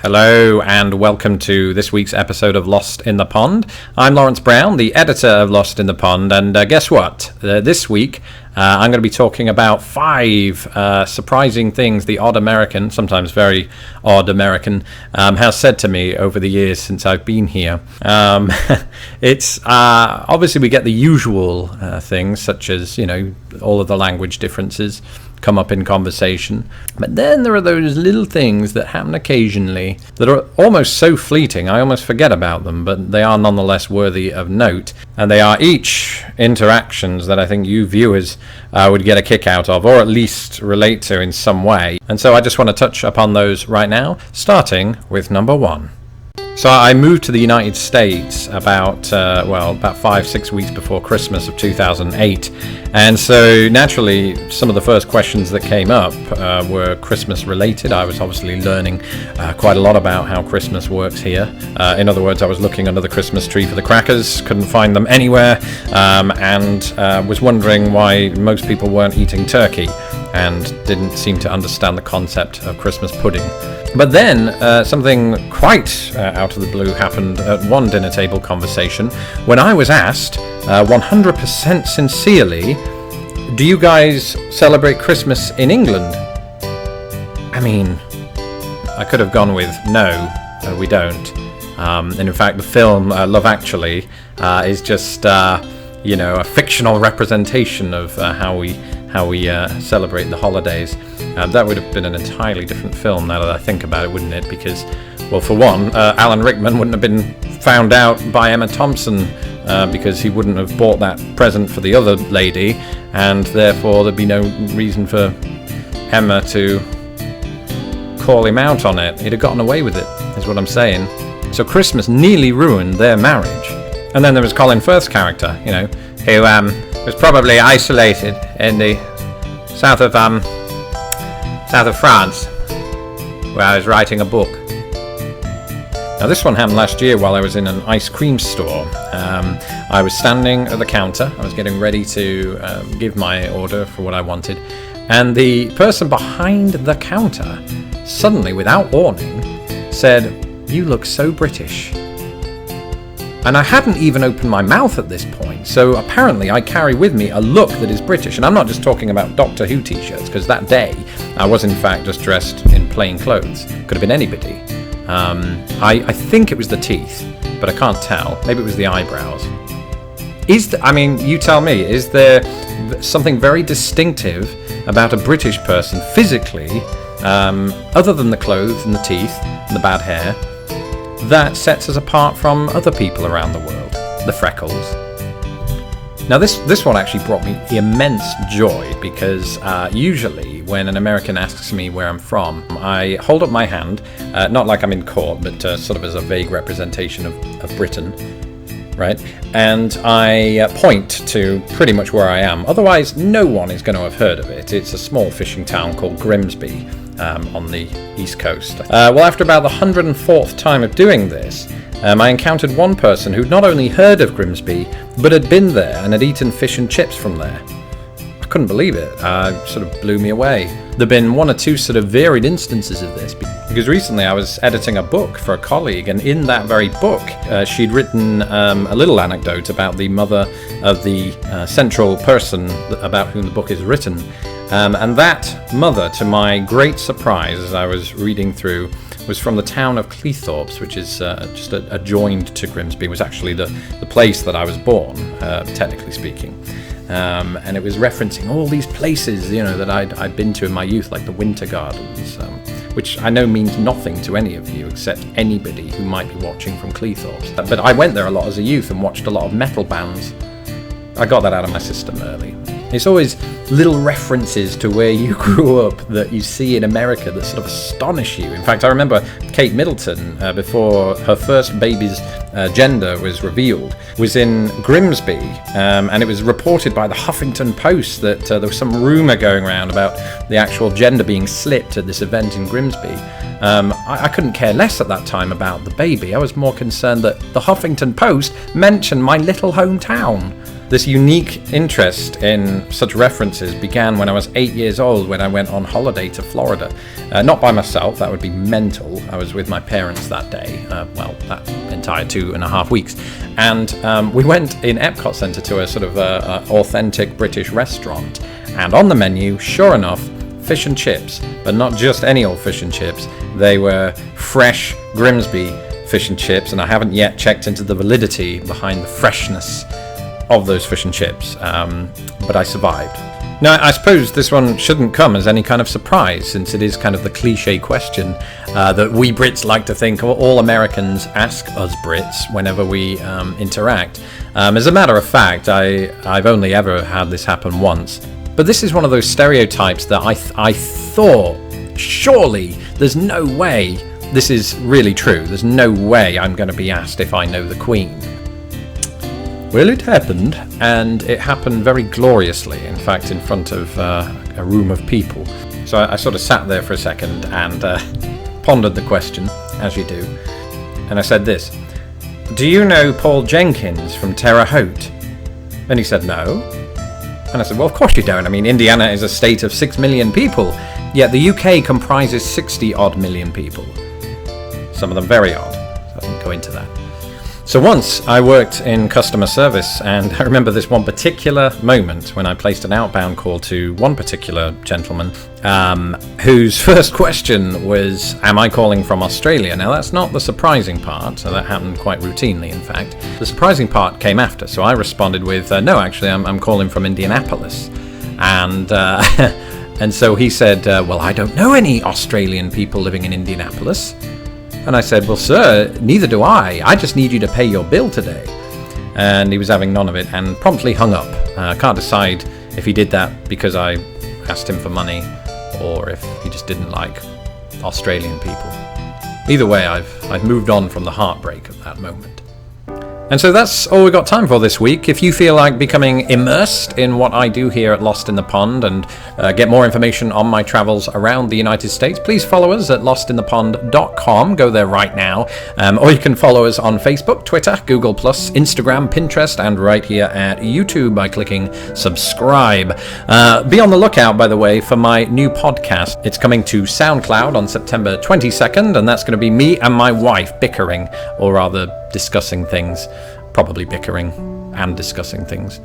Hello and welcome to this week's episode of Lost in the Pond. I'm Lawrence Brown, the editor of Lost in the Pond, and guess what? This week I'm going to be talking about 5 surprising things the odd American, sometimes very odd American, has said to me over the years since I've been here. It's obviously we get the usual things such as, all of the language differences come up in conversation, but then there are those little things that happen occasionally that are almost so fleeting I almost forget about them, but they are nonetheless worthy of note, and they are each interactions that I think you viewers would get a kick out of, or at least relate to in some way. And so I just want to touch upon those right now, starting with number 1. So I moved to the United States about 5-6 weeks before Christmas of 2008, and so naturally some of the first questions that came up were Christmas related. I was obviously learning quite a lot about how Christmas works here. In other words, I was looking under the Christmas tree for the crackers, couldn't find them anywhere, and was wondering why most people weren't eating turkey and didn't seem to understand the concept of Christmas pudding. But then something quite out of the blue happened at one dinner table conversation when I was asked 100% sincerely, do you guys celebrate Christmas in England? I mean, I could have gone with no, we don't. And in fact, the film Love Actually is just a fictional representation of how we celebrate the holidays. That would have been an entirely different film now that I think about it, wouldn't it? Because, well, for one, Alan Rickman wouldn't have been found out by Emma Thompson because he wouldn't have bought that present for the other lady, and therefore there'd be no reason for Emma to call him out on it. He'd have gotten away with it, is what I'm saying. So Christmas nearly ruined their marriage. And then there was Colin Firth's character, who was probably isolated in the south of France, where I was writing a book. Now this one happened last year while I was in an ice cream store. I was standing at the counter. I was getting ready to give my order for what I wanted, and the person behind the counter suddenly, without warning, said, "You look so British." And I hadn't even opened my mouth at this point, so apparently I carry with me a look that is British. And I'm not just talking about Doctor Who t-shirts, because that day I was in fact just dressed in plain clothes. Could have been anybody. I think it was the teeth, but I can't tell. Maybe it was the eyebrows. You tell me, is there something very distinctive about a British person physically, other than the clothes and the teeth and the bad hair, that sets us apart from other people around the world? The freckles. Now this one actually brought me immense joy, because usually when an American asks me where I'm from, I hold up my hand, not like I'm in court, but sort of as a vague representation of Britain, right? And I point to pretty much where I am. Otherwise, no one is going to have heard of it. It's a small fishing town called Grimsby, on the East Coast. Well, after about the 104th time of doing this, I encountered one person who'd not only heard of Grimsby, but had been there and had eaten fish and chips from there. I couldn't believe it. Sort of blew me away. There've been 1 or 2 sort of varied instances of this, because recently I was editing a book for a colleague, and in that very book she'd written a little anecdote about the mother of the central person about whom the book is written. And that mother, to my great surprise as I was reading through, was from the town of Cleethorpes, which is just adjoined to Grimsby. Was actually the place that I was born, technically speaking. And it was referencing all these places, that I'd been to in my youth, like the Winter Gardens, which I know means nothing to any of you except anybody who might be watching from Cleethorpes. But I went there a lot as a youth and watched a lot of metal bands. I got that out of my system early. It's always little references to where you grew up that you see in America that sort of astonish you. In fact, I remember Kate Middleton, before her first baby's gender was revealed, was in Grimsby, and it was reported by the Huffington Post that there was some rumour going around about the actual gender being slipped at this event in Grimsby. I couldn't care less at that time about the baby. I was more concerned that the Huffington Post mentioned my little hometown. This unique interest in such references began when I was 8 years old, when I went on holiday to Florida. Not by myself, that would be mental. I was with my parents that day, that entire 2.5 weeks. And we went in Epcot Centre to a sort of authentic British restaurant. And on the menu, sure enough, fish and chips, but not just any old fish and chips. They were fresh Grimsby fish and chips, and I haven't yet checked into the validity behind the freshness of those fish and chips, but I survived. Now, I suppose this one shouldn't come as any kind of surprise, since it is kind of the cliche question that we Brits like to think all Americans ask us Brits whenever we interact. As a matter of fact, I've only ever had this happen once, but this is one of those stereotypes that I thought, surely there's no way this is really true. There's no way I'm going to be asked if I know the Queen. Well, it happened, and it happened very gloriously, in fact, in front of a room of people. So I sort of sat there for a second and pondered the question, as you do. And I said this: "Do you know Paul Jenkins from Terre Haute?" And he said, "No." And I said, "Well, of course you don't. I mean, Indiana is a state of 6 million people, yet the UK comprises 60-odd million people. Some of them very odd, so I didn't go into that." So once I worked in customer service, and I remember this one particular moment when I placed an outbound call to one particular gentleman whose first question was, "Am I calling from Australia?" Now, that's not the surprising part, so that happened quite routinely, in fact. The surprising part came after, so I responded with, "No, actually, I'm calling from Indianapolis." And and so he said, "Well, I don't know any Australian people living in Indianapolis." And I said, "Well, sir, neither do I. I just need you to pay your bill today." And he was having none of it and promptly hung up. I can't decide if he did that because I asked him for money or if he just didn't like Australian people. Either way, I've moved on from the heartbreak of that moment. And so that's all we've got time for this week. If you feel like becoming immersed in what I do here at Lost in the Pond and get more information on my travels around the United States, please follow us at lostinthepond.com. Go there right now. Or you can follow us on Facebook, Twitter, Google+, Instagram, Pinterest, and right here at YouTube by clicking subscribe. Be on the lookout, by the way, for my new podcast. It's coming to SoundCloud on September 22nd, and that's going to be me and my wife bickering, or rather discussing things. Probably bickering and discussing things.